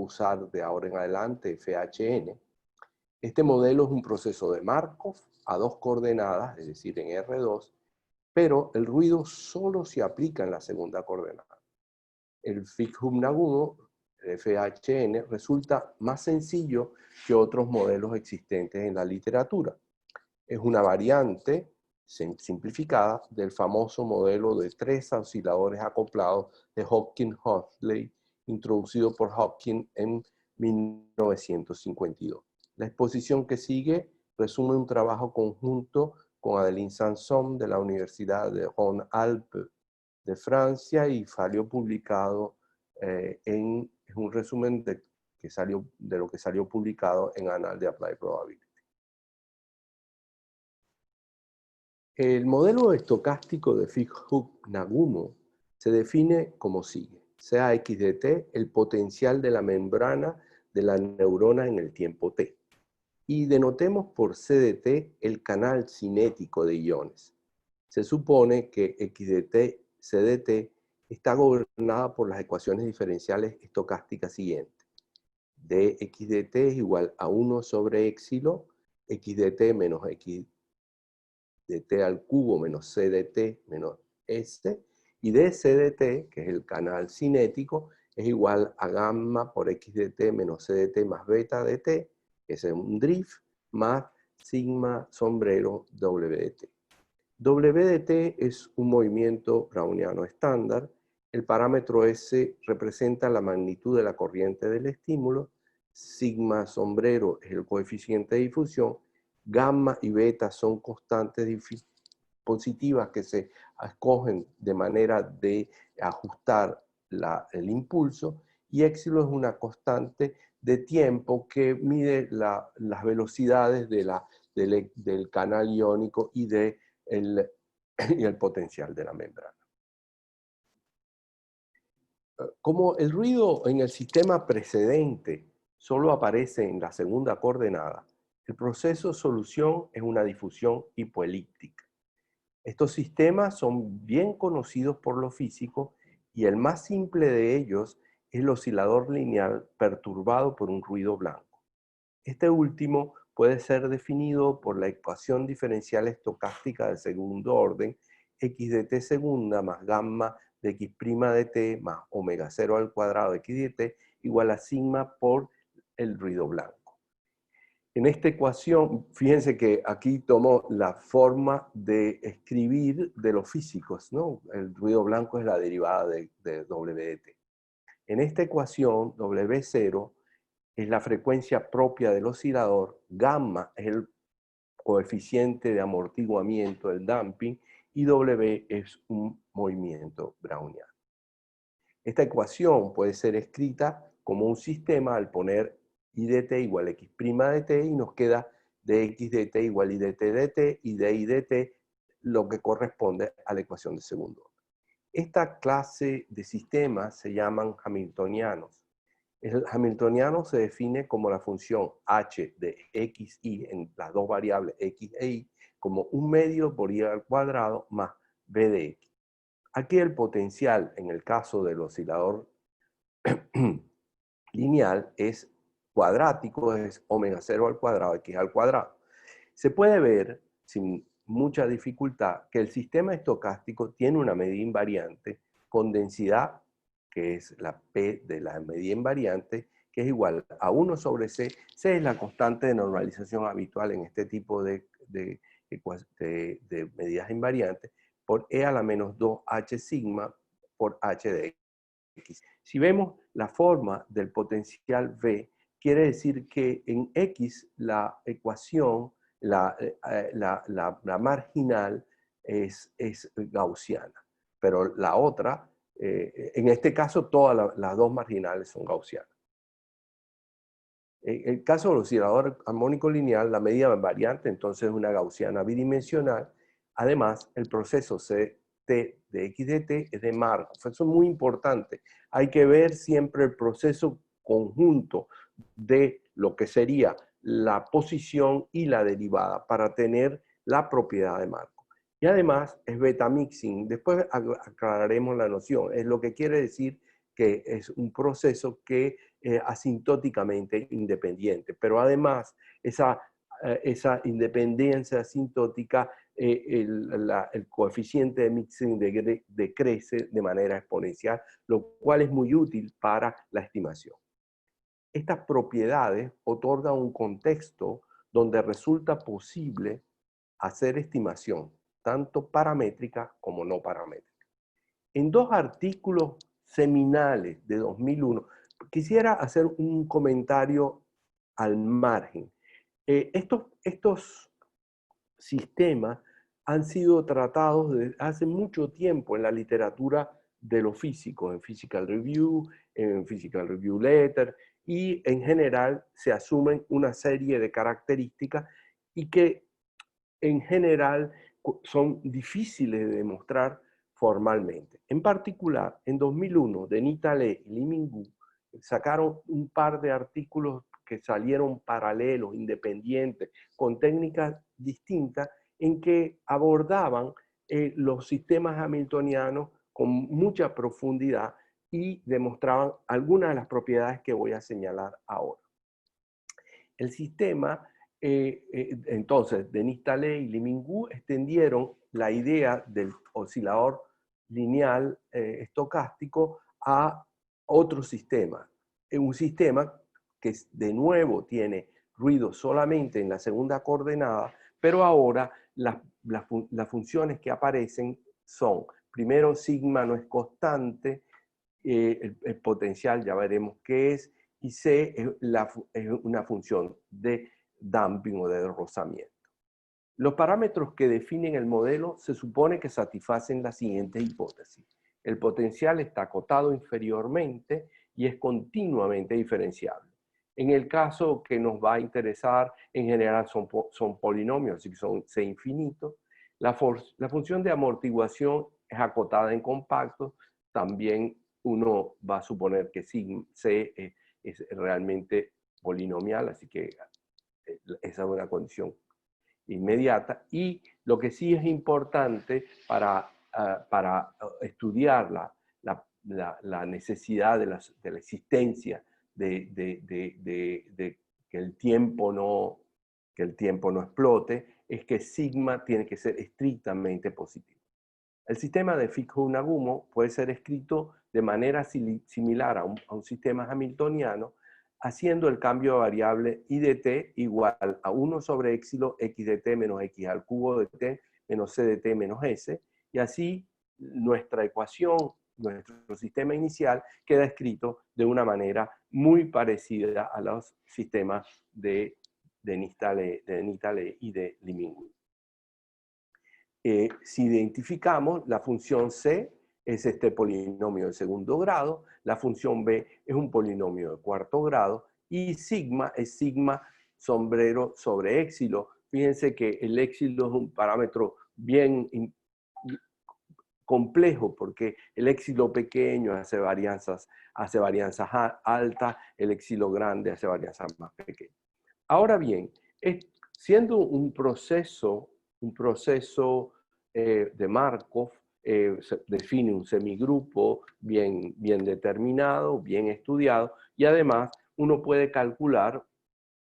usar de ahora en adelante FHN. Este modelo es un proceso de Markov a dos coordenadas, es decir, en R2, pero el ruido solo se aplica en la segunda coordenada. El Fighub-Nagumo, el FHN, resulta más sencillo que otros modelos existentes en la literatura. Es una variante simplificada del famoso modelo de 3 osciladores acoplados de Hopkins-Huxley, introducido por Hopkins en 1952. La exposición que sigue resume un trabajo conjunto con Adeline Sanson de la Universidad de Rhône-Alpes de Francia y salió publicado es un resumen de lo que salió publicado en Annals de Applied Probability. El modelo estocástico de Fighub-Nagumo se define como sigue. Sea x de t el potencial de la membrana de la neurona en el tiempo t. Y denotemos por c de t el canal cinético de iones. Se supone que x de t, c de t, está gobernada por las ecuaciones diferenciales estocásticas siguientes. dx de t es igual a 1 sobre épsilon, x de t menos x de t al cubo menos c de t menos s, y dc de t, que es el canal cinético, es igual a gamma por x de t menos c de t más beta de t, que es un drift, más sigma sombrero w de t. W de t es un movimiento browniano estándar. El parámetro S representa la magnitud de la corriente del estímulo. Sigma sombrero es el coeficiente de difusión. Gamma y beta son constantes positivas que se escogen de manera de ajustar el impulso. Y épsilon es una constante de tiempo que mide las velocidades del canal iónico y el potencial de la membrana. Como el ruido en el sistema precedente solo aparece en la segunda coordenada, el proceso de solución es una difusión hipoelíptica. Estos sistemas son bien conocidos por los físicos y el más simple de ellos es el oscilador lineal perturbado por un ruido blanco. Este último puede ser definido por la ecuación diferencial estocástica de segundo orden, x de t segunda más gamma de x' de t más omega 0 al cuadrado de x de t igual a sigma por el ruido blanco. En esta ecuación, fíjense que aquí tomo la forma de escribir de los físicos, ¿no? El ruido blanco es la derivada de w de t. En esta ecuación, W0 es la frecuencia propia del oscilador, gamma es el coeficiente de amortiguamiento, el damping, y W es un movimiento browniano. Esta ecuación puede ser escrita como un sistema al poner I de t igual a x' de t y nos queda dx de t igual a I de t de t y de I de t lo que corresponde a la ecuación de segundo orden. Esta clase de sistemas se llaman hamiltonianos. El hamiltoniano se define como la función h de x, y en las dos variables x e y como un medio por y al cuadrado más b de x. Aquí el potencial en el caso del oscilador lineal es cuadrático, es omega 0 al cuadrado, x al cuadrado. Se puede ver sin mucha dificultad que el sistema estocástico tiene una medida invariante con densidad, que es la P de la medida invariante, que es igual a 1 sobre C. C es la constante de normalización habitual en este tipo de medidas invariantes, por E a la menos 2 H sigma por H de X. Si vemos la forma del potencial V, quiere decir que en X la ecuación, la marginal es gaussiana, pero la otra, en este caso todas las dos marginales son gaussianas. En el caso del oscilador armónico lineal, la medida variante entonces es una gaussiana bidimensional. Además, el proceso CT de x de t es de Markov. Eso es muy importante. Hay que ver siempre el proceso conjunto de lo que sería la posición y la derivada para tener la propiedad de Markov. Y además es beta mixing. Después aclararemos la noción. Es lo que quiere decir que es un proceso que asintóticamente independiente. Pero además, esa independencia asintótica, el coeficiente de mixing decrece de manera exponencial, lo cual es muy útil para la estimación. Estas propiedades otorgan un contexto donde resulta posible hacer estimación, tanto paramétrica como no paramétrica. En dos artículos seminales de 2001, quisiera hacer un comentario al margen. Estos sistemas han sido tratados desde hace mucho tiempo en la literatura de los físicos, en Physical Review Letter, y en general se asumen una serie de características y que en general son difíciles de demostrar formalmente. En particular, en 2001, Denis Tallet y Li Minggu sacaron un par de artículos que salieron paralelos, independientes, con técnicas distintas, en que abordaban los sistemas hamiltonianos con mucha profundidad y demostraban algunas de las propiedades que voy a señalar ahora. El sistema, entonces, Denis Tallet y Li Minggu extendieron la idea del oscilador lineal estocástico a otro sistema. Un sistema que de nuevo tiene ruido solamente en la segunda coordenada, pero ahora las funciones que aparecen son, primero, sigma no es constante, el potencial ya veremos qué es, y C es una función de damping o de rozamiento. Los parámetros que definen el modelo se supone que satisfacen la siguiente hipótesis. El potencial está acotado inferiormente y es continuamente diferenciable. En el caso que nos va a interesar, en general son polinomios, así que son C infinito. La función de amortiguación es acotada en compactos. También uno va a suponer que C es realmente polinomial, así que esa es una condición inmediata. Y lo que sí es importante para estudiar la necesidad de la existencia de que el tiempo no explote, es que sigma tiene que ser estrictamente positivo. El sistema de Fukuyama puede ser escrito de manera similar a un sistema hamiltoniano, haciendo el cambio de variable I de t igual a 1 sobre éxilo x de t menos x al cubo de t menos c de t menos s, y así nuestra ecuación, nuestro sistema inicial, queda escrito de una manera muy parecida a los sistemas de Denis Tallet y de Li Minggu. Si identificamos, la función C es este polinomio de segundo grado, la función B es un polinomio de cuarto grado, y sigma es sigma sombrero sobre éxilo. Fíjense que el éxilo es un parámetro bien complejo, porque el éxilo pequeño hace varianzas altas, el éxilo grande hace varianzas más pequeñas. Ahora bien, siendo un proceso de Markov, se define un semigrupo bien determinado, bien estudiado, y además uno puede calcular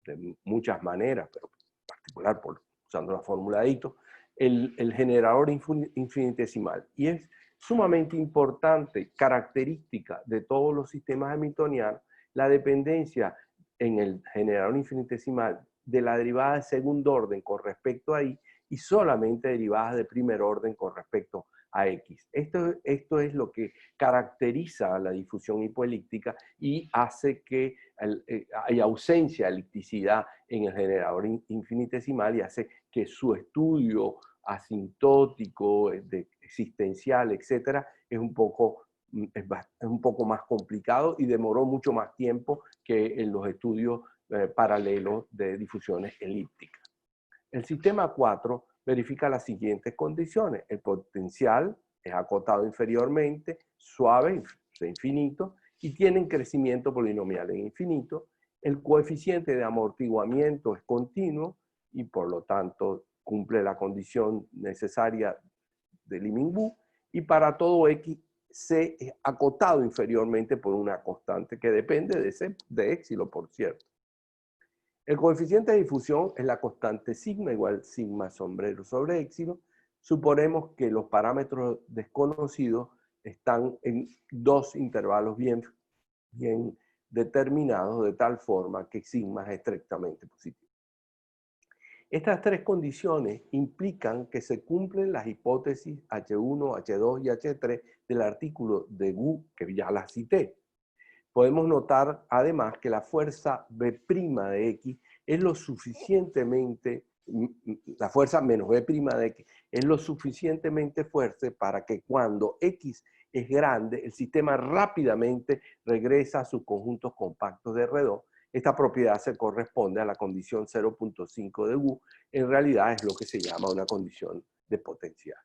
de muchas maneras, pero en particular usando la fórmula de Ito, el generador infinitesimal. Y es sumamente importante, característica de todos los sistemas hamiltonianos, la dependencia en el generador infinitesimal de la derivada de segundo orden con respecto a y solamente derivadas de primer orden con respecto a x. Esto es lo que caracteriza la difusión hipoelíptica y hace que haya ausencia de elipticidad en el generador infinitesimal, y hace que su estudio asintótico, existencial, etcétera, es un poco más complicado y demoró mucho más tiempo que en los estudios paralelos de difusiones elípticas. El sistema 4 verifica las siguientes condiciones. El potencial es acotado inferiormente, suave, es infinito, y tiene crecimiento polinomial en infinito. El coeficiente de amortiguamiento es continuo y por lo tanto cumple la condición necesaria de Li Minggu, y para todo x acotado inferiormente por una constante que depende de éxilo, por cierto. El coeficiente de difusión es la constante sigma igual sigma sombrero sobre éxilo. Suponemos que los parámetros desconocidos están en dos intervalos bien determinados, de tal forma que sigma es estrictamente positivo. Estas tres condiciones implican que se cumplen las hipótesis H1, H2 y H3 del artículo de Wu, que ya las cité. Podemos notar además que la fuerza B' de X es lo suficientemente, la fuerza menos B' de X es lo suficientemente fuerte para que cuando X es grande, el sistema rápidamente regresa a sus conjuntos compactos de R2. Esta propiedad se corresponde a la condición 0.5 de Wu. En realidad es lo que se llama una condición de potencial.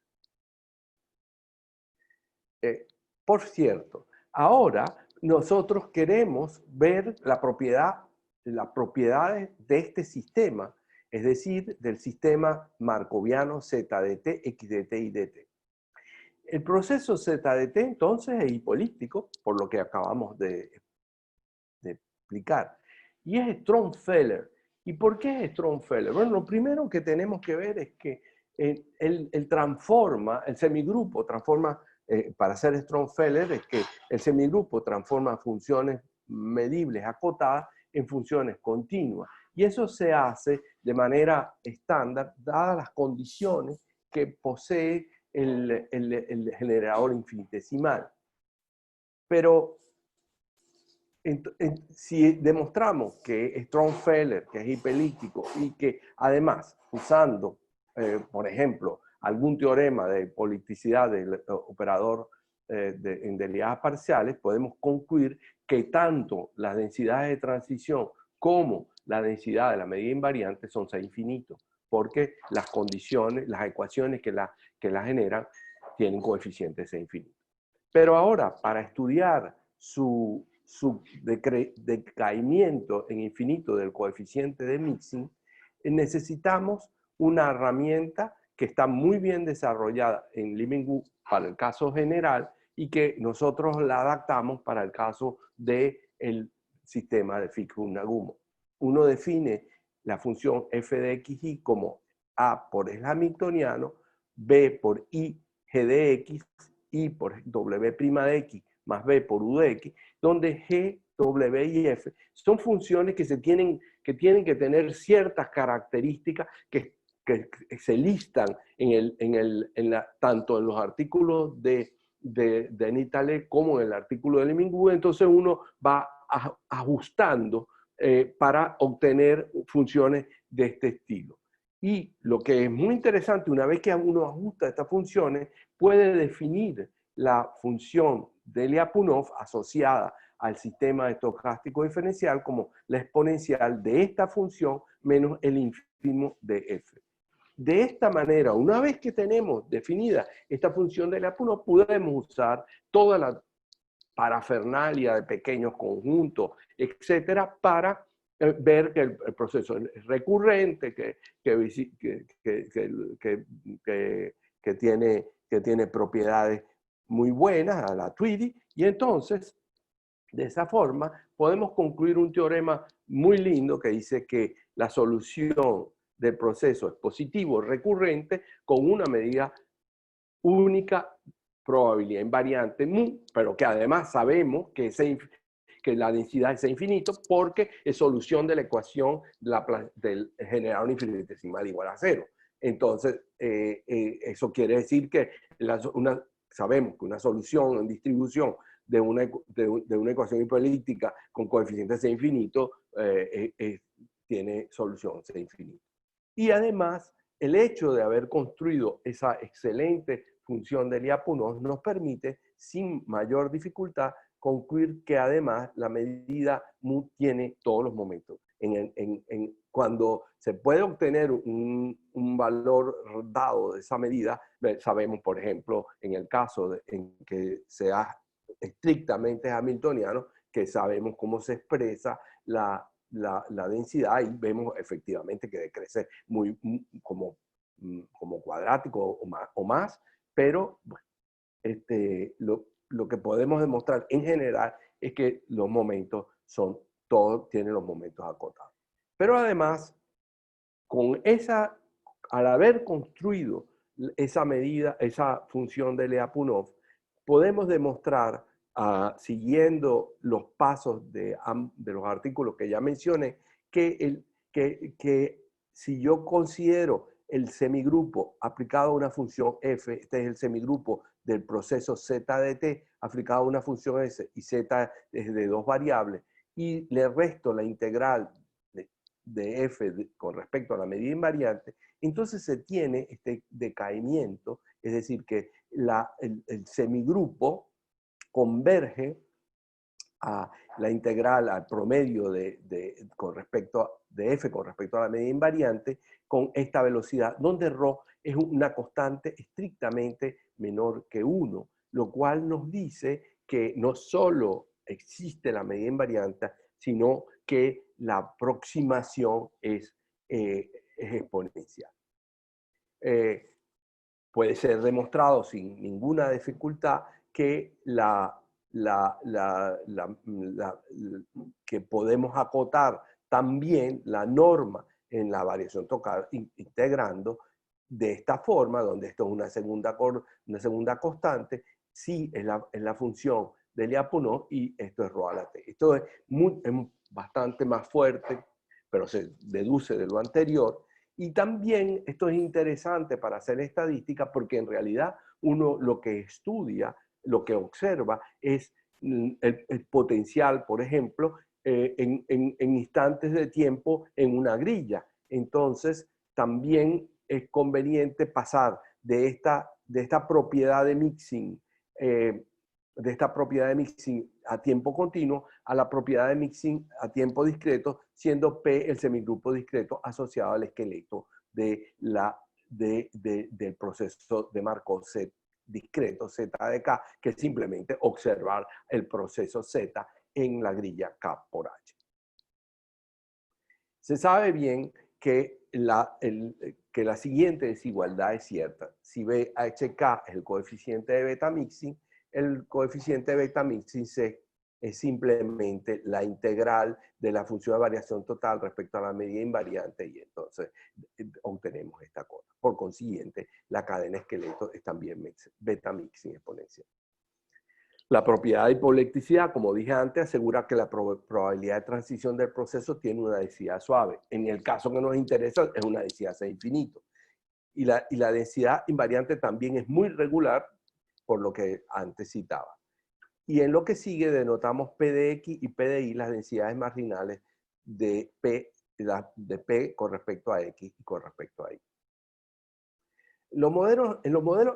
Por cierto, ahora nosotros queremos ver las propiedades de este sistema, es decir, del sistema markoviano Z de t, X de t y dt. El proceso Z de t entonces es hipolíptico, por lo que acabamos de explicar. Y es Stromfehler. ¿Y por qué es Stromfehler? Bueno, lo primero que tenemos que ver es que el semigrupo transforma, para hacer Stromfehler, es que el semigrupo transforma funciones medibles acotadas en funciones continuas. Y eso se hace de manera estándar, dadas las condiciones que posee el generador infinitesimal. Pero si demostramos que Stromfehler, que es hiperelíptico, y que además, usando, por ejemplo, algún teorema de politicidad del operador en derivadas parciales, podemos concluir que tanto las densidades de transición como la densidad de la medida invariante son C infinitos, porque las condiciones, las ecuaciones que la generan tienen coeficientes C infinitos. Pero ahora, para estudiar su decaimiento en infinito del coeficiente de mixing, necesitamos una herramienta que está muy bien desarrollada en Liming-Wu para el caso general y que nosotros la adaptamos para el caso del sistema de Fick-Nagumo. Uno define la función f de xy como A por el hamiltoniano, B por I g de x, I por W' de x más B por U de x, donde G, W y F son funciones que tienen que tener ciertas características que se listan tanto en los artículos de Nitale como en el artículo de Liming-Wu. Entonces uno va ajustando para obtener funciones de este estilo. Y lo que es muy interesante, una vez que uno ajusta estas funciones, puede definir la función de Lyapunov asociada al sistema estocástico diferencial como la exponencial de esta función menos el ínfimo de f. De esta manera, una vez que tenemos definida esta función de Lyapunov, podemos usar toda la parafernalia de pequeños conjuntos, etcétera, para ver que el proceso es recurrente, que tiene propiedades muy buenas a la Tweedy, y entonces, de esa forma, podemos concluir un teorema muy lindo que dice que la solución del proceso es positivo recurrente con una medida única probabilidad invariante mu, pero que además sabemos que la densidad es infinito porque es solución de la ecuación del generador infinitesimal igual a cero. Entonces, eso quiere decir que sabemos que una solución en distribución de una ecuación hiperelíptica con coeficiente C infinito tiene solución C infinito. Y además, el hecho de haber construido esa excelente función de Lyapunov nos permite, sin mayor dificultad, concluir que además la medida mu tiene todos los momentos. Cuando se puede obtener un valor dado de esa medida, sabemos, por ejemplo, en el caso en que sea estrictamente hamiltoniano, que sabemos cómo se expresa la densidad y vemos efectivamente que decrece como cuadrático o más, pero bueno, lo que podemos demostrar en general es que los momentos todos tienen los momentos acotados. Pero además, al haber construido esa medida, esa función de Lyapunov, podemos demostrar, siguiendo los pasos de los artículos que ya mencioné, que si yo considero el semigrupo aplicado a una función f, este es el semigrupo del proceso z de t, aplicado a una función s, y z es de dos variables, y le resto la integral de f con respecto a la medida invariante, entonces se tiene este decaimiento, es decir, que el semigrupo converge a la integral, al promedio de f con respecto a la medida invariante con esta velocidad, donde ρ es una constante estrictamente menor que 1, lo cual nos dice que no solo existe la medida invariante, sino que la aproximación es exponencial. Puede ser demostrado sin ninguna dificultad que que podemos acotar también la norma en la variación total integrando de esta forma, donde esto es una segunda constante, sí es la función de Lyapunov y esto es ρ a la t. Esto es bastante más fuerte, pero se deduce de lo anterior. Y también esto es interesante para hacer estadística porque en realidad uno lo que estudia, lo que observa es el potencial, por ejemplo, en instantes de tiempo en una grilla. Entonces, también es conveniente pasar de esta propiedad de mixing, a tiempo continuo a la propiedad de mixing a tiempo discreto, siendo P el semigrupo discreto asociado al esqueleto del proceso de Markov Z discreto Z de K, que es simplemente observar el proceso Z en la grilla K por H. Se sabe bien que la siguiente desigualdad es cierta. Si BHK es el coeficiente de beta mixing, el coeficiente de beta mixing es simplemente la integral de la función de variación total respecto a la medida invariante y entonces obtenemos esta cosa. Por consiguiente, la cadena esqueleto es también beta mixing exponencial. La propiedad de hipoelectricidad, como dije antes, asegura que la probabilidad de transición del proceso tiene una densidad suave. En el caso que nos interesa es una densidad C infinito. Y la densidad invariante también es muy regular, por lo que antes citaba. Y en lo que sigue denotamos P de X y P de Y, las densidades marginales de P con respecto a X y con respecto a Y. En los modelos,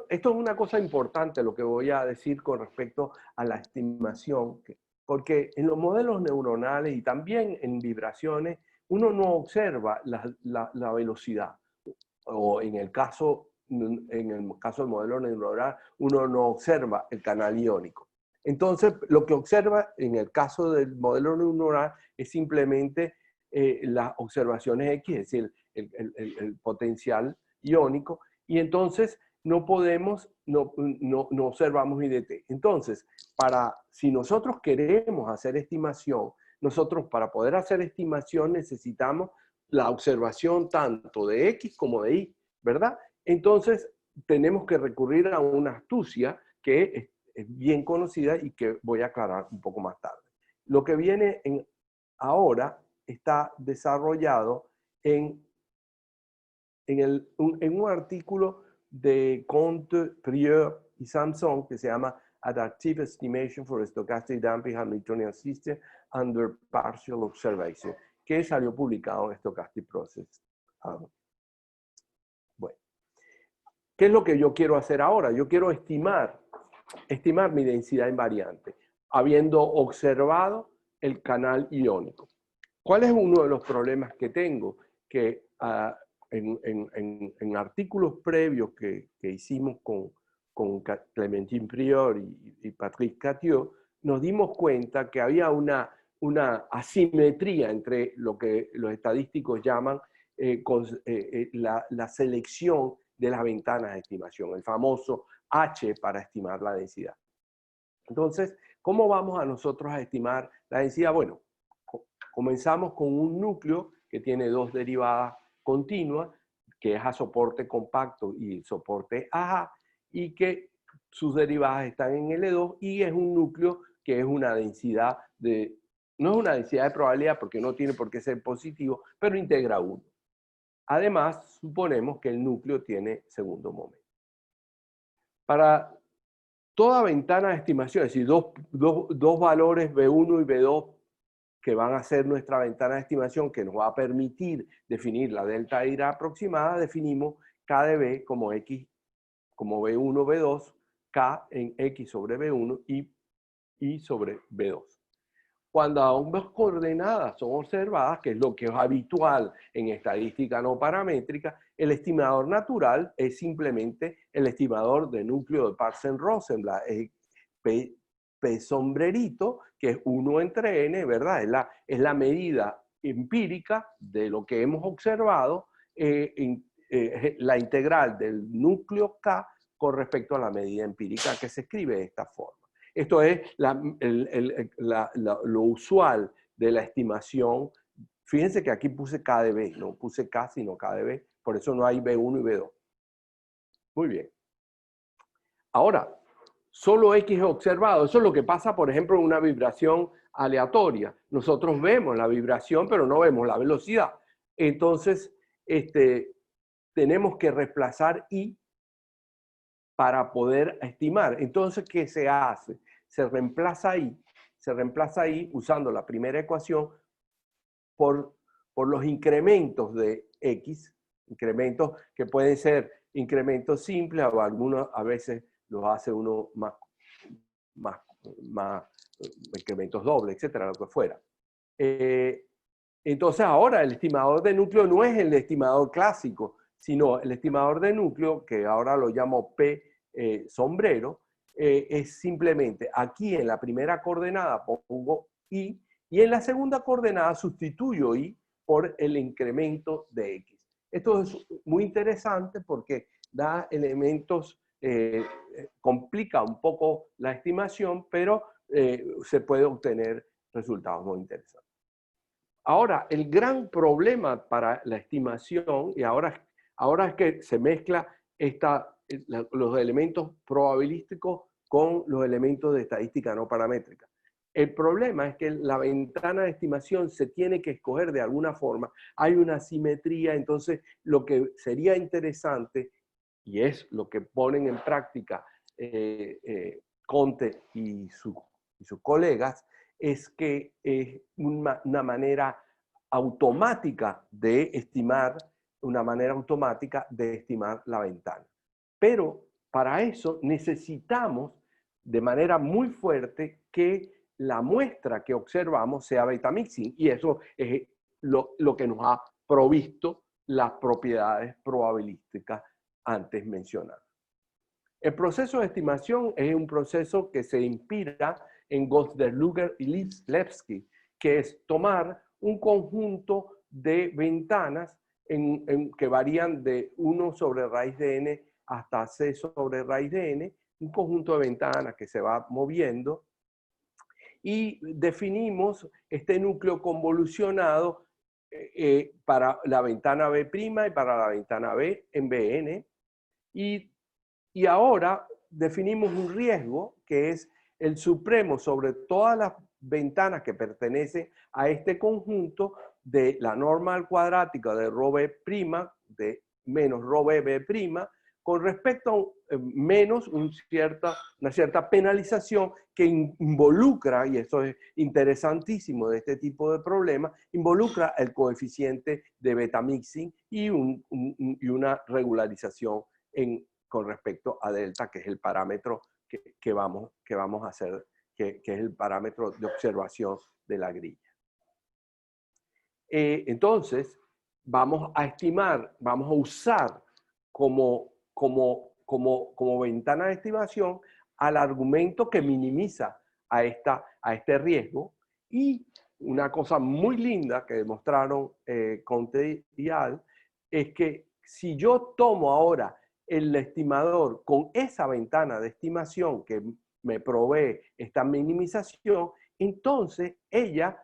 esto es una cosa importante lo que voy a decir con respecto a la estimación, porque en los modelos neuronales y también en vibraciones, uno no observa la velocidad, o en el caso del modelo neuronal, uno no observa el canal iónico. Entonces, lo que observa en el caso del modelo neuronal es simplemente las observaciones X, es decir, el potencial iónico, y entonces no observamos IDT. Entonces, si nosotros queremos hacer estimación, nosotros para poder hacer estimación necesitamos la observación tanto de X como de Y, ¿verdad? Entonces, tenemos que recurrir a una astucia que es bien conocida y que voy a aclarar un poco más tarde. Lo que viene ahora está desarrollado en un artículo de Comte, Prieur y Samson que se llama Adaptive Estimation for Stochastic Damping Hamiltonian System Under Partial Observation, que salió publicado en Stochastic Process. Bueno, ¿qué es lo que yo quiero hacer ahora? Yo quiero estimar mi densidad invariante, habiendo observado el canal iónico. ¿Cuál es uno de los problemas que tengo? Que en artículos previos que hicimos con Clémentine Prieur y Patrick Cattiot, nos dimos cuenta que había una asimetría entre lo que los estadísticos llaman la selección de las ventanas de estimación, el famoso H para estimar la densidad. Entonces, ¿cómo vamos a nosotros a estimar la densidad? Bueno, comenzamos con un núcleo que tiene dos derivadas continuas, que es a soporte compacto y soporte AJ, y que sus derivadas están en L2, y es un núcleo que es una densidad de, no es una densidad de probabilidad porque no tiene por qué ser positivo, pero integra 1. Además, suponemos que el núcleo tiene segundo momento. Para toda ventana de estimación, es decir, dos valores B1 y B2 que van a ser nuestra ventana de estimación que nos va a permitir definir la delta de ira aproximada, definimos K de B como X, como B1, B2, K en X sobre B1 y sobre B2. Cuando ambas coordenadas son observadas, que es lo que es habitual en estadística no paramétrica, el estimador natural es simplemente el estimador de núcleo de Parsen-Rosenblatt, P sombrerito, que es 1 entre n, ¿verdad? Es la medida empírica de lo que hemos observado, la integral del núcleo K con respecto a la medida empírica que se escribe de esta forma. Esto es lo usual de la estimación. Fíjense que aquí puse K de B, no puse K sino K de B, por eso no hay B1 y B2. Muy bien. Ahora, solo X es observado. Eso es lo que pasa, por ejemplo, en una vibración aleatoria. Nosotros vemos la vibración, pero no vemos la velocidad. Entonces, tenemos que reemplazar Y para poder estimar. Entonces, ¿qué se hace? Se reemplaza I usando la primera ecuación por los incrementos de X, incrementos que pueden ser incrementos simples o algunos a veces los hace uno más incrementos dobles, etcétera, lo que fuera. Entonces ahora el estimador de núcleo no es el estimador clásico, sino el estimador de núcleo, que ahora lo llamo P sombrero, es simplemente aquí en la primera coordenada pongo I y en la segunda coordenada sustituyo I por el incremento de X. Esto es muy interesante porque da elementos, complica un poco la estimación, pero se puede obtener resultados muy interesantes. Ahora, el gran problema para la estimación, y ahora es que se mezcla los elementos probabilísticos con los elementos de estadística no paramétrica. El problema es que la ventana de estimación se tiene que escoger de alguna forma. Hay una simetría, entonces lo que sería interesante, y es lo que ponen en práctica Conte y sus colegas, es que es una manera automática de estimar, la ventana. Pero para eso necesitamos de manera muy fuerte que la muestra que observamos sea beta mixing, y eso es lo que nos ha provisto las propiedades probabilísticas antes mencionadas. El proceso de estimación es un proceso que se inspira en Götz-Derluger y Levski, que es tomar un conjunto de ventanas que varían de 1 sobre raíz de n hasta c sobre raíz de n, un conjunto de ventanas que se va moviendo, y definimos este núcleo convolucionado para la ventana B' y para la ventana B en Bn, y ahora definimos un riesgo que es el supremo sobre todas las ventanas que pertenecen a este conjunto de la norma cuadrática de ρ b' de menos ρ b b' con respecto a menos una cierta penalización que involucra, y esto es interesantísimo de este tipo de problemas, involucra el coeficiente de beta mixing y una regularización con respecto a delta, que es el parámetro que vamos a hacer, que es el parámetro de observación de la grilla. Entonces, vamos a estimar, vamos a usar como ventana de estimación al argumento que minimiza a este riesgo. Y una cosa muy linda que demostraron Conte y Al es que si yo tomo ahora el estimador con esa ventana de estimación que me provee esta minimización, entonces ella,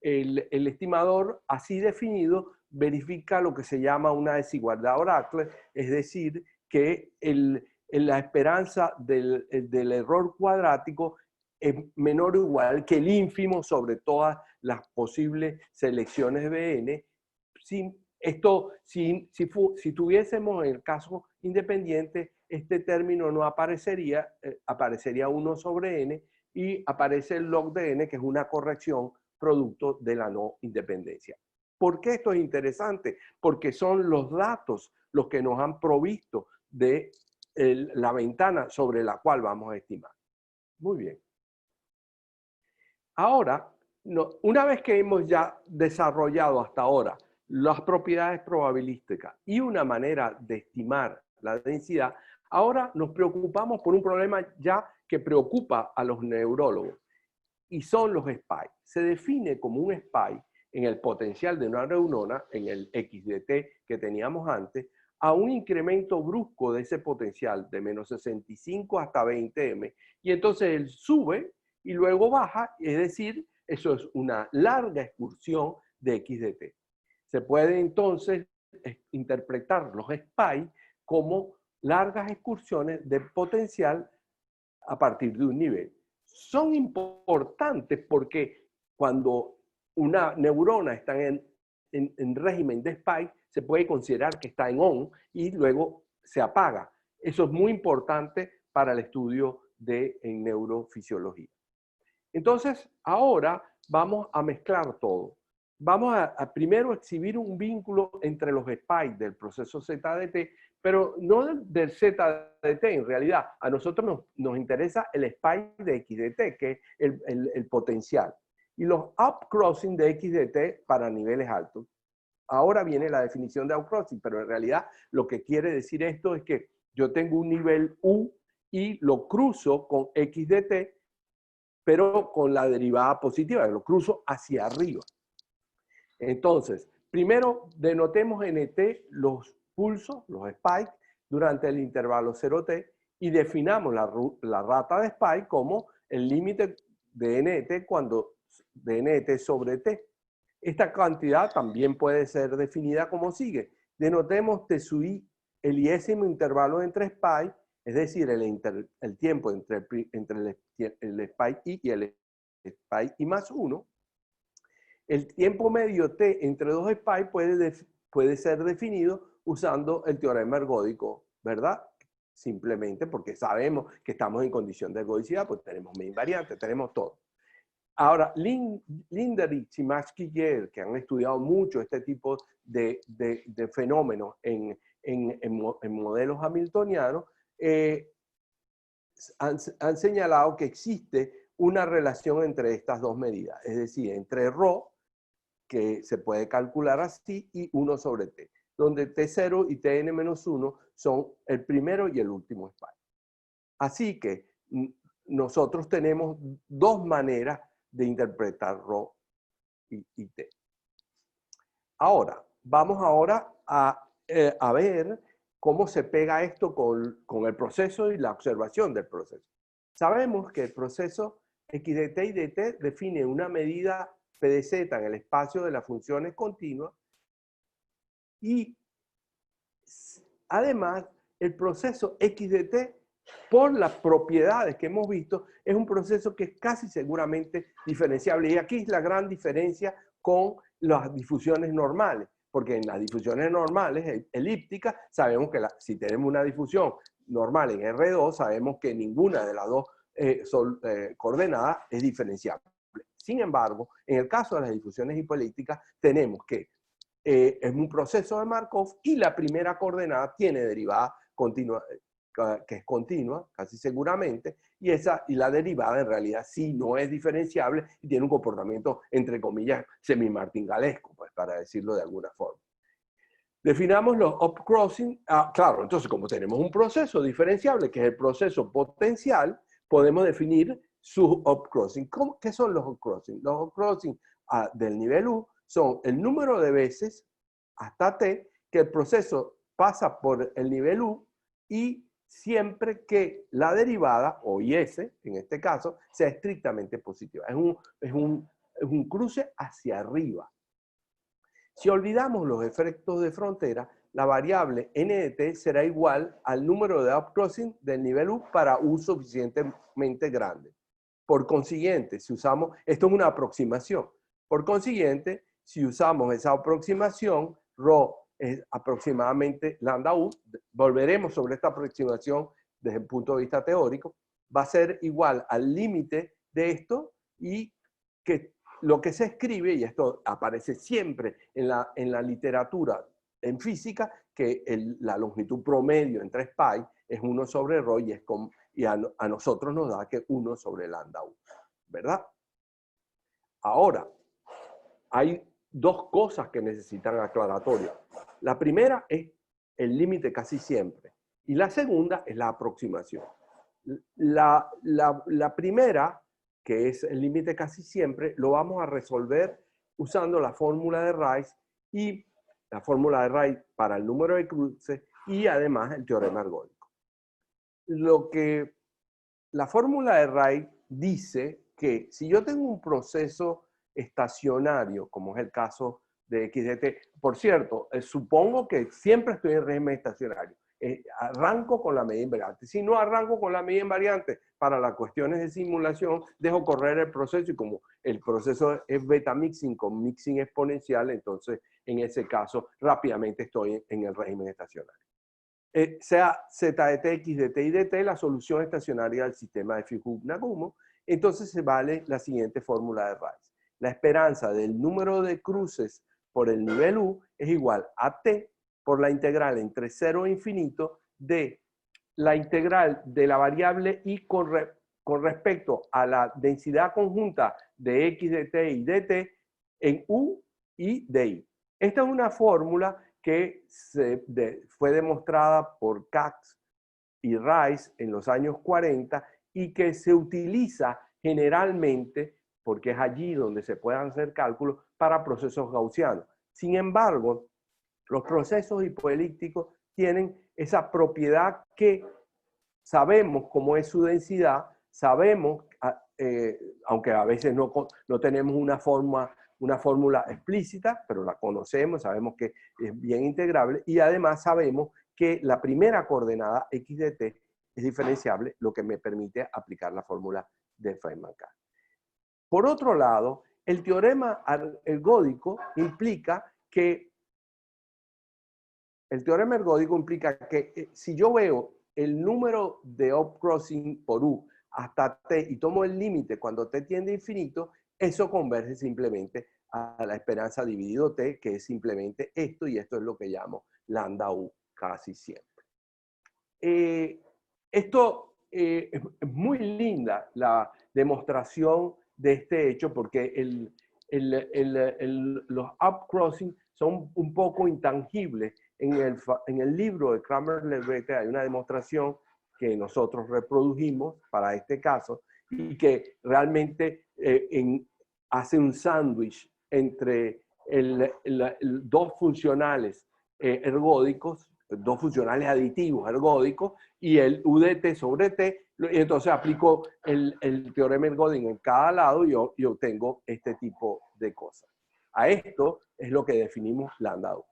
el estimador así definido, verifica lo que se llama una desigualdad Oracle, es decir, que la esperanza del error cuadrático es menor o igual que el ínfimo sobre todas las posibles selecciones de n. Si tuviésemos el caso independiente, este término no aparecería, aparecería 1 sobre n, y aparece el log de n, que es una corrección producto de la no independencia. ¿Por qué esto es interesante? Porque son los datos los que nos han provisto de la ventana sobre la cual vamos a estimar. Muy bien. Ahora, una vez que hemos ya desarrollado hasta ahora las propiedades probabilísticas y una manera de estimar la densidad, ahora nos preocupamos por un problema ya que preocupa a los neurólogos, y son los SPI. Se define como un SPI en el potencial de una neurona, en el X de t que teníamos antes, a un incremento brusco de ese potencial de menos 65 hasta 20 m, y entonces él sube y luego baja, es decir, eso es una larga excursión de X de t. Se puede entonces interpretar los SPI como largas excursiones de potencial a partir de un nivel. Son importantes porque cuando una neurona está en régimen de SPI, se puede considerar que está en ON y luego se apaga. Eso es muy importante para el estudio en neurofisiología. Entonces, ahora vamos a mezclar todo. Vamos a primero exhibir un vínculo entre los SPI del proceso Z de t, pero no del Z de t en realidad. A nosotros nos interesa el SPI de X de t, que es el potencial. Y los upcrossing de X de t para niveles altos. Ahora viene la definición de upcrossing, pero en realidad lo que quiere decir esto es que yo tengo un nivel U y lo cruzo con X de t, pero con la derivada positiva, lo cruzo hacia arriba. Entonces, primero denotemos nt los pulsos, los spikes, durante el intervalo 0t, y definamos la rata de spike como el límite de nt sobre t. Esta cantidad también puede ser definida como sigue. Denotemos tsui, el iésimo intervalo entre spikes, es decir, el tiempo entre el spike i y el spike i más 1. El tiempo medio t entre dos spikes puede ser definido usando el teorema ergódico, ¿verdad? Simplemente porque sabemos que estamos en condición de ergodicidad, pues tenemos mean variante, tenemos todo. Ahora, Linderich y Max Quiller, que han estudiado mucho este tipo de fenómenos en modelos hamiltonianos, han señalado que existe una relación entre estas dos medidas, es decir, entre ρ, que se puede calcular así, y 1 sobre t, donde t0 y tn-1 son el primero y el último spike. Así que nosotros tenemos dos maneras de interpretar ρ y t. Ahora, vamos a ver cómo se pega esto con el proceso y la observación del proceso. Sabemos que el proceso x de t y de t define una medida p de z en el espacio de las funciones continuas, y además el proceso x de t, por las propiedades que hemos visto, es un proceso que es casi seguramente diferenciable. Y aquí es la gran diferencia con las difusiones normales, porque en las difusiones normales elípticas sabemos que si tenemos una difusión normal en R2, sabemos que ninguna de las dos coordenadas es diferenciable. Sin embargo, en el caso de las difusiones hipoelípticas, tenemos que es un proceso de Markov y la primera coordenada tiene derivada continua, que es continua, casi seguramente, y la derivada en realidad sí no es diferenciable y tiene un comportamiento, entre comillas, semi-martingalesco, pues, para decirlo de alguna forma. Definamos los upcrossing. Claro, entonces como tenemos un proceso diferenciable, que es el proceso potencial, podemos definir sus upcrossing. ¿Qué son los upcrossing? Los upcrossing del nivel U son el número de veces hasta t que el proceso pasa por el nivel U y siempre que la derivada, o IS, en este caso, sea estrictamente positiva. Es un cruce hacia arriba. Si olvidamos los efectos de frontera, la variable n de t será igual al número de upcrossing del nivel U para U suficientemente grande. Por consiguiente, si usamos, esto es una aproximación. Por consiguiente, si usamos esa aproximación, ρ es aproximadamente lambda U, volveremos sobre esta aproximación desde el punto de vista teórico, va a ser igual al límite de esto y que lo que se escribe, y esto aparece siempre en la literatura en física, que la longitud promedio en 3 pi es 1 sobre ρ y a nosotros nos da que 1 sobre lambda U, ¿verdad? Ahora, hay dos cosas que necesitan aclaratoria. La primera es el límite casi siempre y la segunda es la aproximación. La primera, que es el límite casi siempre, lo vamos a resolver usando la fórmula de Rice y la fórmula de Rice para el número de cruces y además el teorema ergódico. La fórmula de Rice dice que si yo tengo un proceso estacionario, como es el caso de x de t, por cierto, supongo que siempre estoy en régimen estacionario. Arranco con la medida invariante. Si no arranco con la medida invariante, para las cuestiones de simulación, dejo correr el proceso y como el proceso es beta mixing con mixing exponencial, entonces en ese caso rápidamente estoy en el régimen estacionario. Sea z de t, x de t y de t, la solución estacionaria del sistema de Fukuyama-Nagumo, entonces se vale la siguiente fórmula de Rice. La esperanza del número de cruces por el nivel U es igual a t por la integral entre 0 e infinito de la integral de la variable y con respecto a la densidad conjunta de x de t y de t en U y de I. Esta es una fórmula que fue demostrada por Kac y Rice en los años 40 y que se utiliza generalmente, porque es allí donde se pueden hacer cálculos, para procesos gaussianos. Sin embargo, los procesos hipoelípticos tienen esa propiedad que sabemos cómo es su densidad, sabemos, aunque a veces no tenemos una fórmula explícita, pero la conocemos, sabemos que es bien integrable y además sabemos que la primera coordenada x de t es diferenciable, lo que me permite aplicar la fórmula de Feynman-Cave. Por otro lado, el teorema ergódico implica que si yo veo el número de upcrossing por U hasta t y tomo el límite cuando t tiende a infinito, eso converge simplemente a la esperanza dividido t, que es simplemente esto, y esto es lo que llamo lambda U casi siempre. Esto es muy linda la demostración de este hecho porque los upcrossing son un poco intangibles. En el libro de Kramer-Leverett hay una demostración que nosotros reprodujimos para este caso y que realmente hace un sándwich entre dos funcionales ergódicos, dos funcionales aditivos ergódicos y el U de t sobre t, y entonces aplico el teorema ergódico en cada lado y obtengo este tipo de cosas. A esto es lo que definimos lambda U.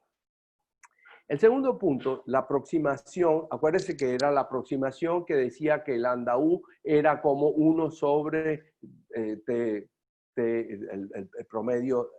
El segundo punto, la aproximación, acuérdense que era la aproximación que decía que lambda U era como 1 sobre el promedio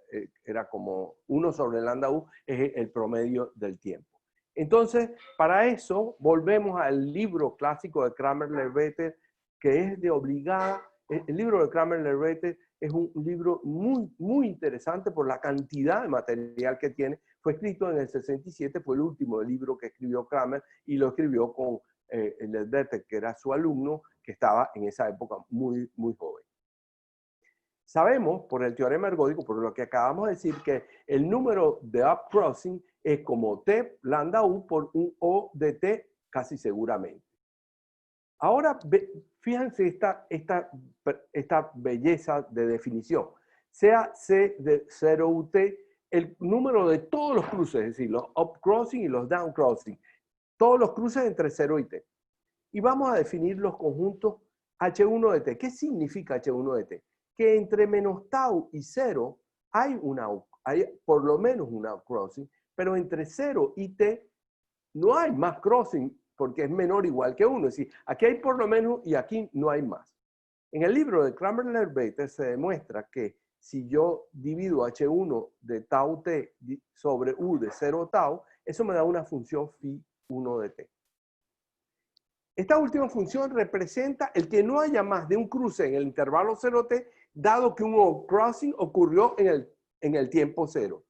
era como 1 sobre lambda U, es el promedio del tiempo. Entonces, para eso, volvemos al libro clásico de Kramer-Leverett, que es de obligada. El libro de Kramer-Leverett es un libro muy, muy interesante por la cantidad de material que tiene. Fue escrito en el 67, fue el último libro que escribió Kramer y lo escribió con Leverett, que era su alumno, que estaba en esa época muy, muy joven. Sabemos por el teorema ergódico, por lo que acabamos de decir, que el número de upcrossing es como t lambda U por un O de t casi seguramente. Ahora, fíjense esta belleza de definición. Sea C de 0 UT, el número de todos los cruces, es decir, los upcrossing y los downcrossing, todos los cruces entre 0 y t. Y vamos a definir los conjuntos H1 de T. ¿Qué significa H1 de T? Que entre menos tau y 0 hay por lo menos un outcrossing, pero entre 0 y T no hay más crossing porque es menor o igual que 1. Es decir, aquí hay por lo menos y aquí no hay más. En el libro de Kramer-Lehrbeiter se demuestra que si yo divido H1 de tau T sobre U de 0 tau, eso me da una función phi 1 de T. Esta última función representa el que no haya más de un cruce en el intervalo 0t, dado que un outcrossing ocurrió en el tiempo 0.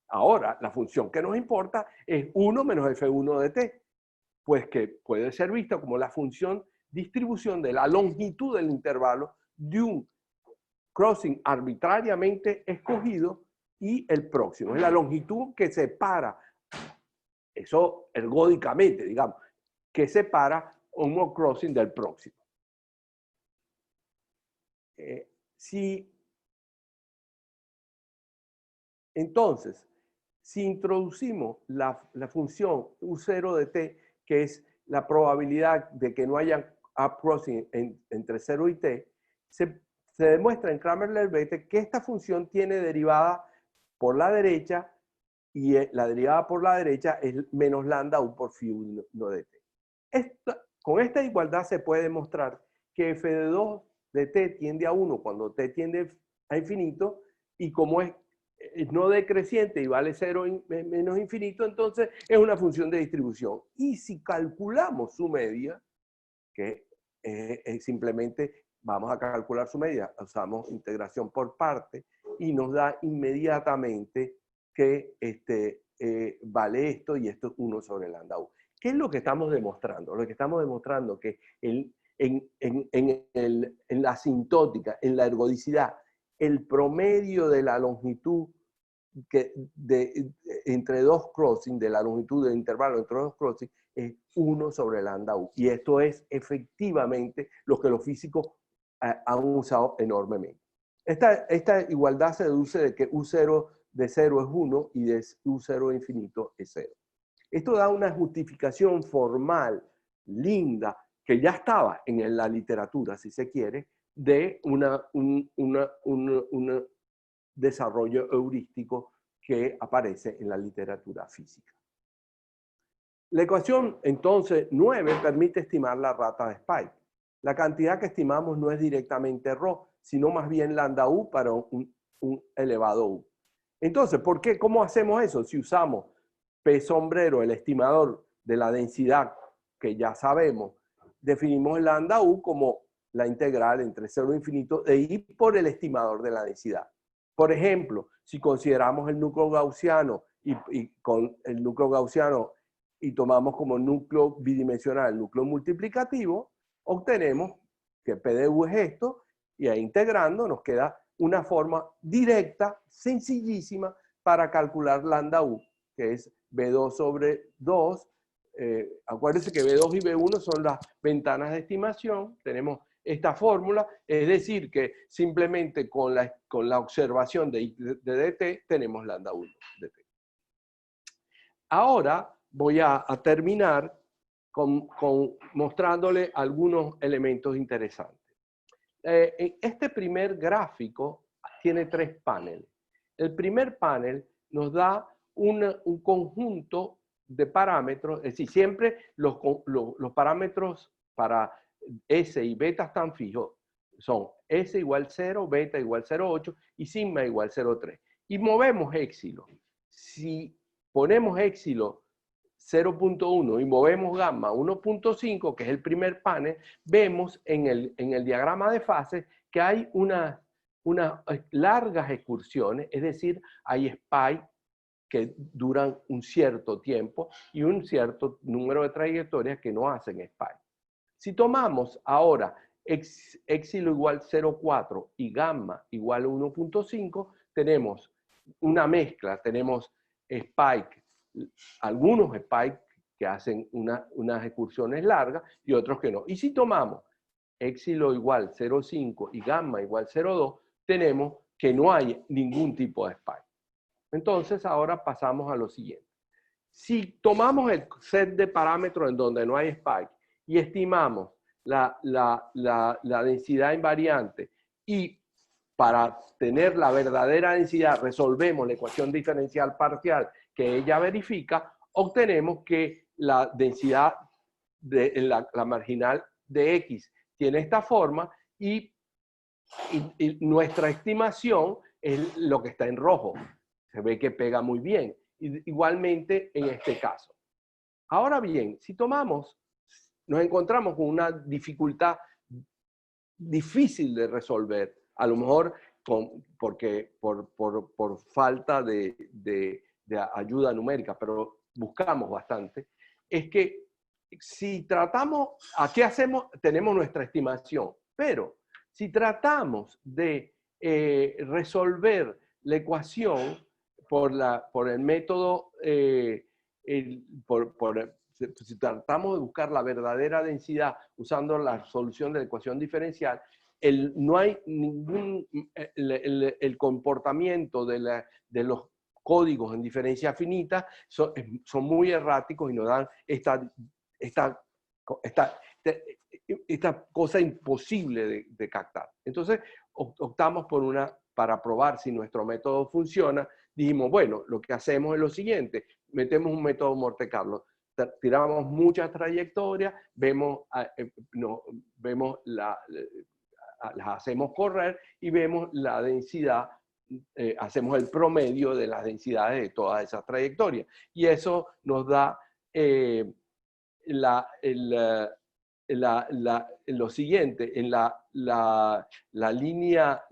Ahora, la función que nos importa es 1 menos f1 de t, pues que puede ser vista como la función distribución de la longitud del intervalo de un crossing arbitrariamente escogido y el próximo. Es la longitud que separa, eso ergódicamente, digamos, que separa un outcrossing del próximo. Entonces, si introducimos la función U0 de t, que es la probabilidad de que no haya outcrossing entre 0 y t, se demuestra en Kramer-Lehrbeiter que esta función tiene derivada por la derecha y la derivada por la derecha es menos lambda u por phi 1 de t. Con esta igualdad se puede demostrar que f de 2 de t tiende a 1 cuando t tiende a infinito, y como es no decreciente y vale 0 menos infinito, entonces es una función de distribución. Y si calculamos su media, que simplemente vamos a calcular su media, usamos integración por parte y nos da inmediatamente que vale esto y esto es 1 sobre lambda u. ¿Qué es lo que estamos demostrando? Lo que estamos demostrando es que en la asintótica, en la ergodicidad, el promedio de la longitud entre dos crossing, de la longitud del intervalo entre dos crossing, es 1 sobre lambda u. Y esto es efectivamente lo que los físicos han usado enormemente. Esta igualdad se deduce de que U0 de 0 es 1 y de U0 de infinito es 0. Esto da una justificación formal, linda, que ya estaba en la literatura, si se quiere, de un desarrollo heurístico que aparece en la literatura física. La ecuación, entonces, 9 permite estimar la rata de Spike. La cantidad que estimamos no es directamente ρ, sino más bien lambda u para un elevado u. Entonces, ¿por qué? ¿Cómo hacemos eso? Si usamos P sombrero, el estimador de la densidad que ya sabemos, definimos el lambda u como la integral entre 0 e infinito de I por el estimador de la densidad. Por ejemplo, si consideramos el núcleo gaussiano y con el núcleo gaussiano y tomamos como núcleo bidimensional el núcleo multiplicativo, obtenemos que P de U es esto, y ahí integrando nos queda una forma directa, sencillísima, para calcular lambda U, que es B2 sobre 2. Acuérdense que B2 y B1 son las ventanas de estimación. Tenemos esta fórmula, es decir, que simplemente con la observación de dt tenemos lambda 1 de t. Ahora voy a terminar mostrándole algunos elementos interesantes. Este primer gráfico tiene 3 paneles. El primer panel nos da un conjunto de parámetros, es decir, siempre los parámetros para S y beta están fijos, son S igual 0, beta igual 0,8 y sigma igual 0,3. Y movemos éxilo. Si ponemos éxilo 0.1 y movemos gamma 1.5, que es el primer panel, vemos en el diagrama de fases que hay unas largas excursiones, es decir, hay spikes que duran un cierto tiempo y un cierto número de trayectorias que no hacen spike. Si tomamos ahora éxilo igual 0,4 y gamma igual 1.5, tenemos una mezcla, tenemos spike, algunos spikes que hacen unas excursiones largas y otros que no. Y si tomamos éxilo igual 0,5 y gamma igual 0,2, tenemos que no hay ningún tipo de spike. Entonces ahora pasamos a lo siguiente. Si tomamos el set de parámetros en donde no hay spike y estimamos la densidad invariante y para tener la verdadera densidad resolvemos la ecuación diferencial parcial que ella verifica, obtenemos que la densidad de la marginal de X tiene esta forma y nuestra estimación es lo que está en rojo. Se ve que pega muy bien. Igualmente en este caso. Ahora bien, si nos encontramos con una dificultad difícil de resolver, a lo mejor por falta de ayuda numérica, pero buscamos bastante, es que si tratamos, ¿qué hacemos? Tenemos nuestra estimación, pero si tratamos de resolver la ecuación por el método, si tratamos de buscar la verdadera densidad usando la solución de la ecuación diferencial, no hay ningún, el comportamiento de los códigos en diferencia finita son muy erráticos y nos dan esta cosa imposible de captar. Entonces, optamos para probar si nuestro método funciona, dijimos, bueno, lo que hacemos es lo siguiente, metemos un método Monte Carlo, tiramos muchas trayectorias, las hacemos correr y vemos la densidad, hacemos el promedio de las densidades de todas esas trayectorias. Y eso nos da lo siguiente, en la línea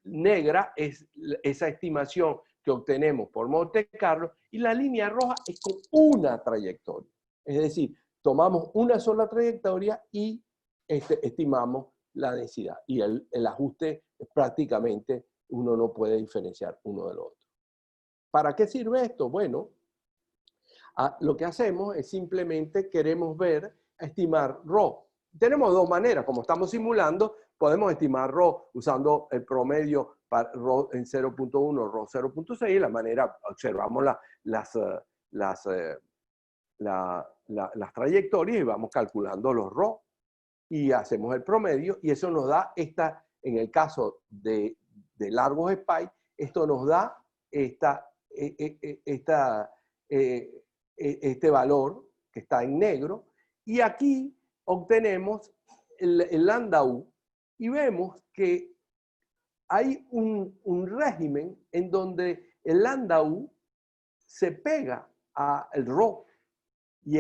negra es esa estimación que obtenemos por Monte Carlo y la línea roja es con una trayectoria. Es decir, tomamos una sola trayectoria y estimamos la densidad. Y el ajuste prácticamente uno no puede diferenciar uno del otro. ¿Para qué sirve esto? Bueno, lo que hacemos es simplemente queremos estimar ρ. Tenemos dos maneras, como estamos simulando, podemos estimar ρ usando el promedio para ρ en 0.1, ρ 0.6, la manera, observamos las trayectorias y vamos calculando los ρ y hacemos el promedio y eso nos da en el caso de largos spikes, esto nos da este valor que está en negro y aquí obtenemos el lambda U y vemos que hay un régimen en donde el lambda U se pega al ρ y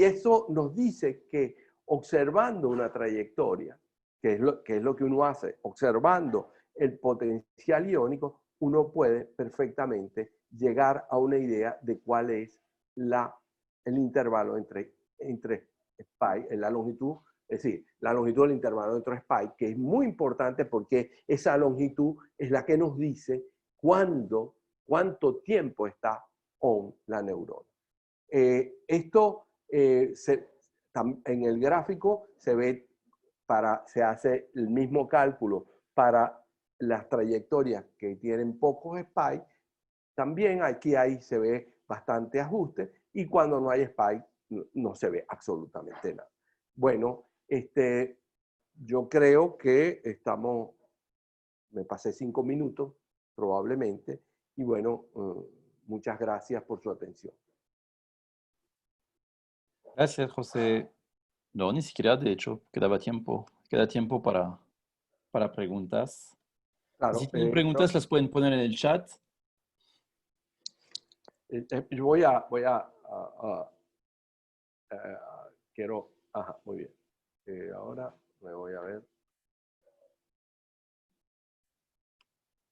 eso nos dice que observando una trayectoria, que es lo que uno hace, observando el potencial iónico, uno puede perfectamente llegar a una idea de cuál es el intervalo entre spike, la longitud, es decir, la longitud del intervalo entre spike, que es muy importante porque esa longitud es la que nos dice cuánto tiempo está on la neurona. Esto en el gráfico se ve, se hace el mismo cálculo para las trayectorias que tienen pocos spikes. También aquí se ve bastante ajuste y cuando no hay spike no se ve absolutamente nada. Bueno, yo creo que me pasé 5 minutos probablemente y bueno, muchas gracias por su atención. Gracias, José. No, ni siquiera, de hecho, queda tiempo para preguntas. Claro, Si tienen preguntas, las pueden poner en el chat. Yo quiero, muy bien. Ahora me voy a ver.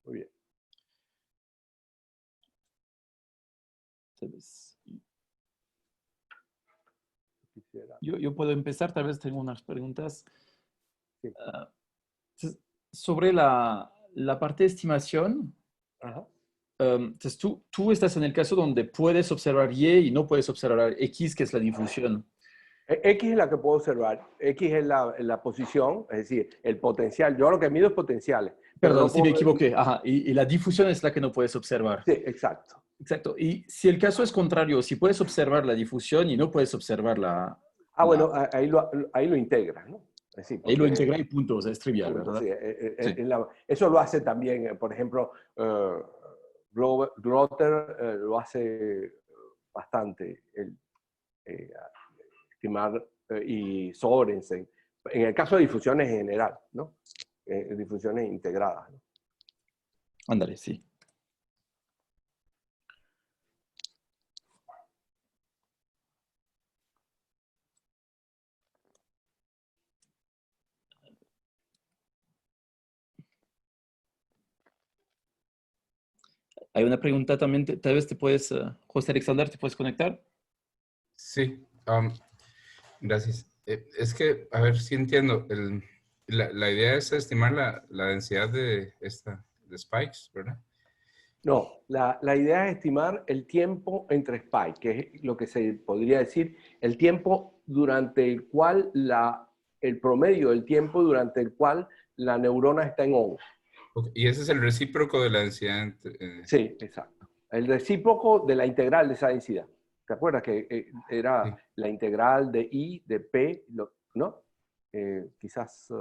Muy bien. Yo puedo empezar, tal vez tengo unas preguntas. Sí. Sobre la parte de estimación. Ajá. Entonces, tú estás en el caso donde puedes observar Y y no puedes observar X, que es la difusión. X es la que puedo observar. X es la posición, es decir, el potencial. Yo lo que mido es potenciales. Perdón, si me equivoqué. Ajá. Y la difusión es la que no puedes observar. Sí, exacto. Exacto. Y si el caso es contrario, si puedes observar la difusión y no puedes observar Ah, bueno, ahí lo integras, ¿no? Es decir, Ahí lo porque integra y punto, o sea, es trivial, punto, ¿verdad? sí, Sí. eso lo hace también, por ejemplo, Glotter lo hace bastante, eh, estimar y Sorensen. En el caso de difusiones en general, ¿no? Difusiones integradas, ¿no? Ándale, sí. Hay una pregunta también, tal vez te puedes, José Alexander, ¿te puedes conectar? Sí, gracias. Es que, a ver si entiendo, la idea es estimar la densidad de spikes, ¿verdad? No, la idea es estimar el tiempo entre spikes, que es lo que se podría decir, el tiempo durante el cual el promedio del tiempo durante el cual la neurona está en on. Okay. Y ese es el recíproco de la densidad. Sí, exacto. El recíproco de la integral de esa densidad. ¿Te acuerdas que era Sí. la integral de I, de P, ¿no? Quizás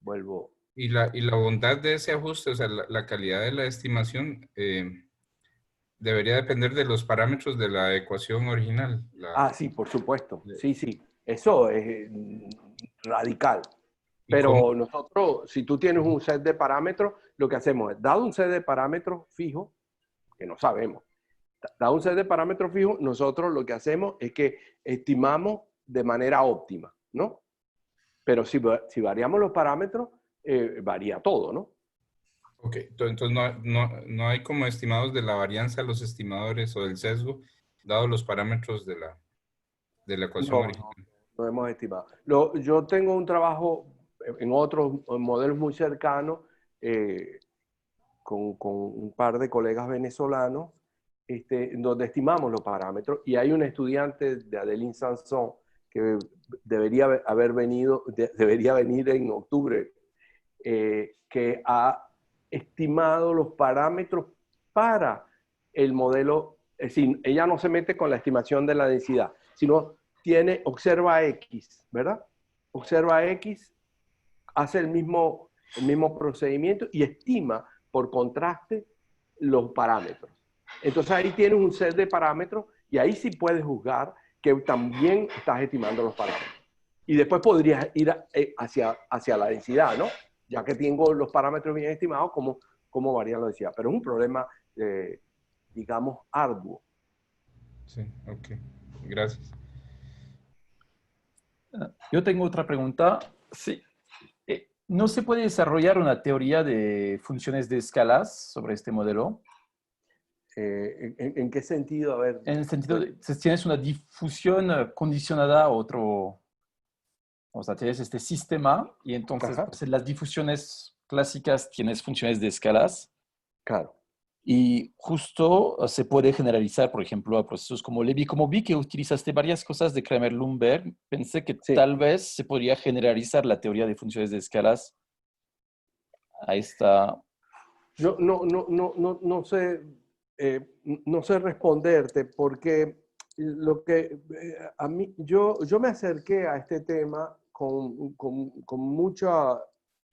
vuelvo. Y la bondad de ese ajuste, o sea, la calidad de la estimación, debería depender de los parámetros de la ecuación original. Ah, sí, por supuesto. Sí, sí. Eso es radical. ¿Y cómo? Pero nosotros, si tú tienes un set de parámetros, lo que hacemos es, dado un set de parámetros fijo, que no sabemos, dado un set de parámetros fijos, nosotros lo que hacemos es que estimamos de manera óptima, ¿no? Pero si variamos los parámetros, varía todo, ¿no? Ok, entonces no hay como estimados de la varianza de los estimadores o del sesgo, dado los parámetros de la ecuación No, original. no hemos estimado. Yo tengo un trabajo en otros modelos muy cercanos con un par de colegas venezolanos, donde estimamos los parámetros. Y hay un estudiante de Adeline Sanson que debería venir en octubre, que ha estimado los parámetros para el modelo. Es decir, ella no se mete con la estimación de la densidad, sino observa X, ¿verdad? Observa X, hace el mismo procedimiento y estima por contraste los parámetros. Entonces ahí tienes un set de parámetros y ahí sí puedes juzgar que también estás estimando los parámetros. Y después podrías ir hacia la densidad, ¿no? Ya que tengo los parámetros bien estimados, cómo varía la densidad. Pero es un problema, digamos, arduo. Sí, ok. Gracias. Yo tengo otra pregunta. Sí. ¿No se puede desarrollar una teoría de funciones de escalas sobre este modelo? ¿En qué sentido? A ver. En el sentido de, si tienes una difusión condicionada a otro, o sea, tienes este sistema y entonces Ajá, pues, en las difusiones clásicas tienes funciones de escalas claro. y justo se puede generalizar, por ejemplo, a procesos como Levi. Como vi que utilizaste varias cosas de Kramer-Lumberg, pensé que Sí. tal vez se podría generalizar la teoría de funciones de escalas a esta. Yo no sé, no sé responderte porque a mí, yo me acerqué a este tema con mucha,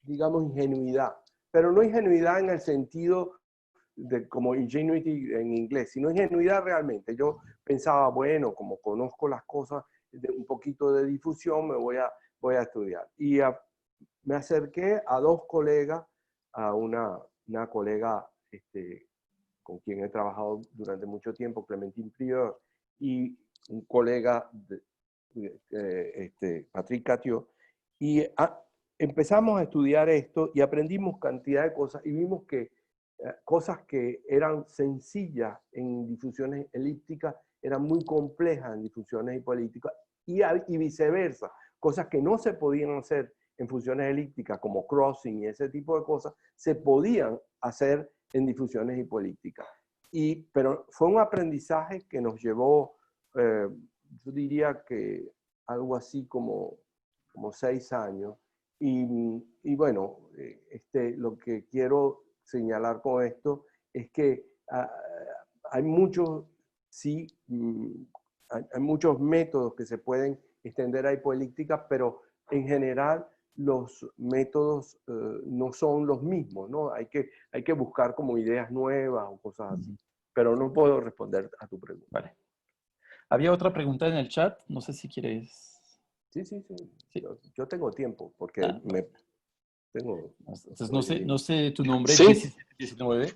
digamos, ingenuidad, pero no ingenuidad en el sentido de como ingenuity en inglés, sino ingenuidad realmente. Yo pensaba, bueno, como conozco las cosas de un poquito de difusión, voy a estudiar. Me acerqué a dos colegas, a una colega con quien he trabajado durante mucho tiempo, Clementine Prieur, y un colega, Patrick Catio, y empezamos a estudiar esto y aprendimos cantidad de cosas y vimos que cosas que eran sencillas en difusiones elípticas eran muy complejas en difusiones hipolípticas y viceversa, cosas que no se podían hacer en funciones elípticas como crossing y ese tipo de cosas, se podían hacer en difusiones hipolípticas. Pero fue un aprendizaje que nos llevó, yo diría que algo así como 6 años. Bueno, lo que quiero señalar con esto es que hay muchos, sí, hay muchos métodos que se pueden extender a hipoelíptica, pero en general los métodos no son los mismos, ¿no? Hay que buscar como ideas nuevas o cosas así. Pero no puedo responder a tu pregunta. Vale. Había otra pregunta en el chat, no sé si quieres... Sí. Sí. Yo tengo tiempo, porque tengo... Entonces, no sé tu nombre, Sí. 1719.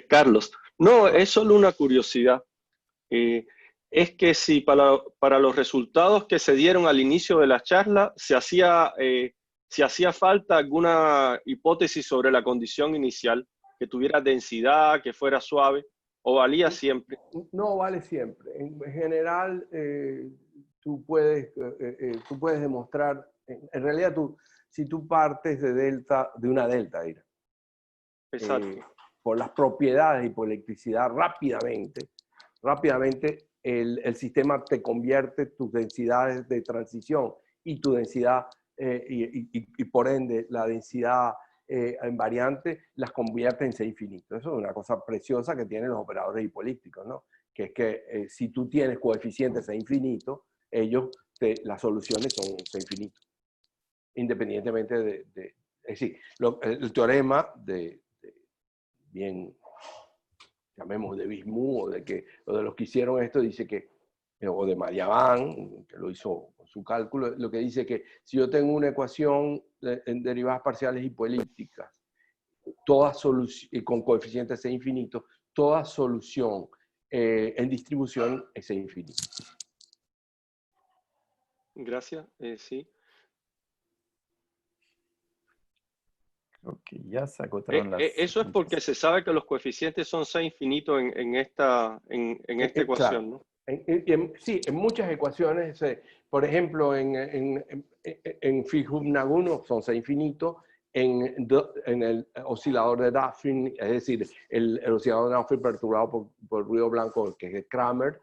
Carlos, no, es solo una curiosidad. Es que si para los resultados que se dieron al inicio de la charla, si hacía falta alguna hipótesis sobre la condición inicial, que tuviera densidad, que fuera suave, o valía siempre. No vale siempre. En general, tú puedes demostrar, en realidad si tú partes de una delta, Exacto. por las propiedades de hipoelectricidad rápidamente el sistema te convierte tus densidades de transición y tu densidad, y por ende la densidad en variante, las convierte en C infinito. Eso es una cosa preciosa que tienen los operadores hipoelípticos, ¿no? Que es que si tú tienes coeficientes C infinito, las soluciones son C infinito. Independientemente es decir, el teorema bien, llamemos de Bismuth, o de los que hicieron esto, dice que, o de Mariaván, que lo hizo con su cálculo, lo que dice que si yo tengo una ecuación en derivadas parciales hipoelípticas, con coeficientes C infinito, toda solución en distribución es C infinito. Gracias, sí. Creo que ya se agotaron las... Eso es porque se sabe que los coeficientes son C infinito en esta ecuación, ¿no? Sí, en muchas ecuaciones, por ejemplo, en Fihum-Naguno son C infinito, en el oscilador de Duffy, es decir, el oscilador de Duffy perturbado por ruido blanco, que es Kramer,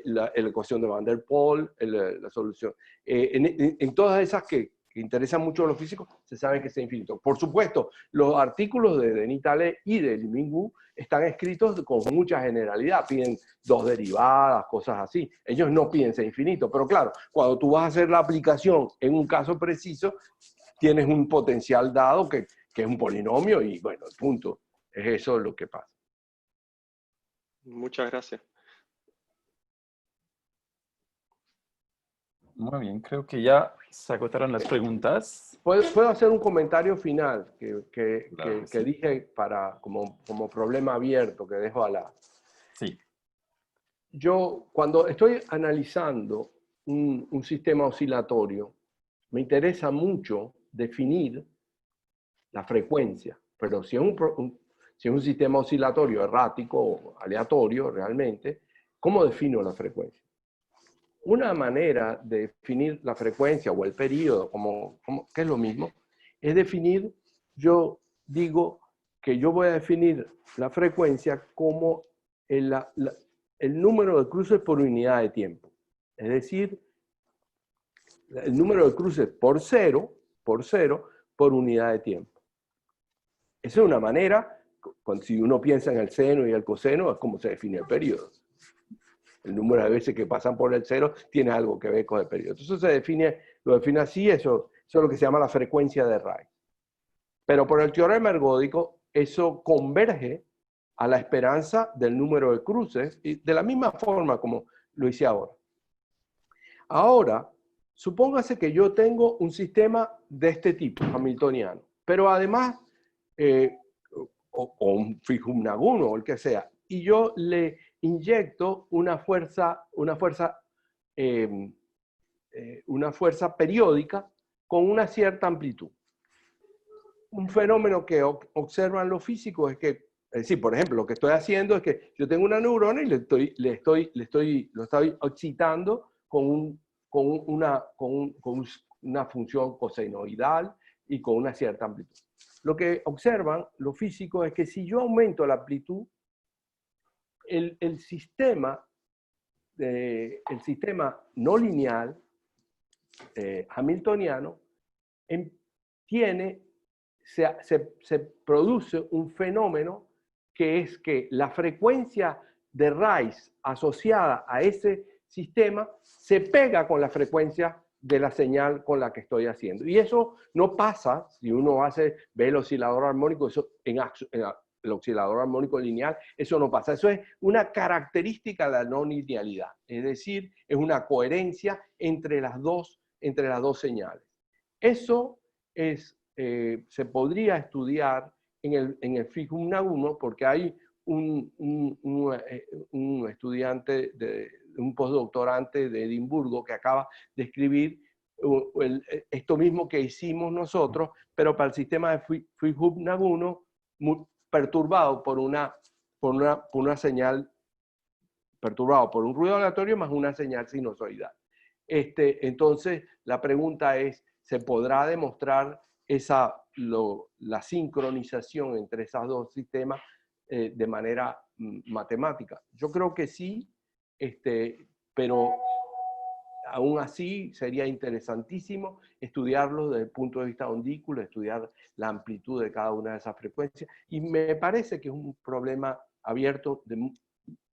la ecuación de Van der Pol, la solución. En todas esas que interesan mucho a los físicos, se sabe que es infinito. Por supuesto, los artículos de Denis Talé y de Li-Ming Wu están escritos con mucha generalidad, piden dos derivadas, cosas así. Ellos no piden ser infinito, pero claro, cuando tú vas a hacer la aplicación en un caso preciso, tienes un potencial dado que es un polinomio y bueno, el punto, es eso lo que pasa. Muchas gracias. Muy bien, creo que ya se agotaron las preguntas. ¿Puedo hacer un comentario final Claro, que sí. dije como problema abierto que dejo a la... Sí. Yo, cuando estoy analizando un sistema oscilatorio, me interesa mucho definir la frecuencia, pero si es un sistema oscilatorio errático o aleatorio realmente, ¿cómo defino la frecuencia? Una manera de definir la frecuencia o el periodo, que es lo mismo, es definir, yo digo que yo voy a definir la frecuencia como el número de cruces por unidad de tiempo. Es decir, el número de cruces por cero por unidad de tiempo. Esa es una manera, si uno piensa en el seno y el coseno, es como se define el periodo. El número de veces que pasan por el cero tiene algo que ver con el periodo. Entonces lo define así, eso es lo que se llama la frecuencia de Rice. Pero por el teorema ergódico, eso converge a la esperanza del número de cruces, y de la misma forma como lo hice ahora. Ahora, supóngase que yo tengo un sistema de este tipo, hamiltoniano, pero además, o un Fihum-Naguno o el que sea, y yo le inyecto una fuerza periódica con una cierta amplitud. Un fenómeno que observan los físicos es que, es decir, por ejemplo, lo que estoy haciendo es que yo tengo una neurona y lo estoy excitando con una función cosenoidal y con una cierta amplitud. Lo que observan los físicos es que si yo aumento la amplitud, el sistema no lineal hamiltoniano se produce un fenómeno que es que la frecuencia de Rice asociada a ese sistema se pega con la frecuencia de la señal con la que estoy haciendo. Y eso no pasa si uno ve el oscilador armónico, eso el oscilador armónico lineal, eso no pasa. Eso es una característica de la no linealidad, es decir, es una coherencia entre las dos señales. Eso se podría estudiar en el Friedhub-Naguno porque hay un estudiante, un postdoctorante de Edimburgo que acaba de escribir esto mismo que hicimos nosotros, pero para el sistema de Friedhub-Naguno perturbado por una señal, perturbado por un ruido aleatorio más una señal sinusoidal. Entonces, la pregunta es, ¿se podrá demostrar la sincronización entre esos dos sistemas de manera matemática? Yo creo que sí, pero aún así sería interesantísimo estudiarlo desde el punto de vista ondículo, estudiar la amplitud de cada una de esas frecuencias, y me parece que es un problema abierto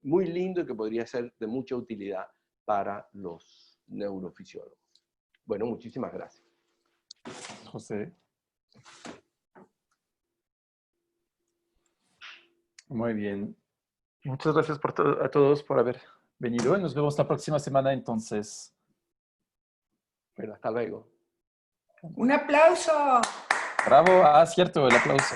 muy lindo y que podría ser de mucha utilidad para los neurofisiólogos. Bueno, muchísimas gracias. José. Muy bien. Muchas gracias a todos por haber venido y nos vemos la próxima semana entonces. Bueno, hasta luego. Un aplauso. Bravo. Cierto, el aplauso.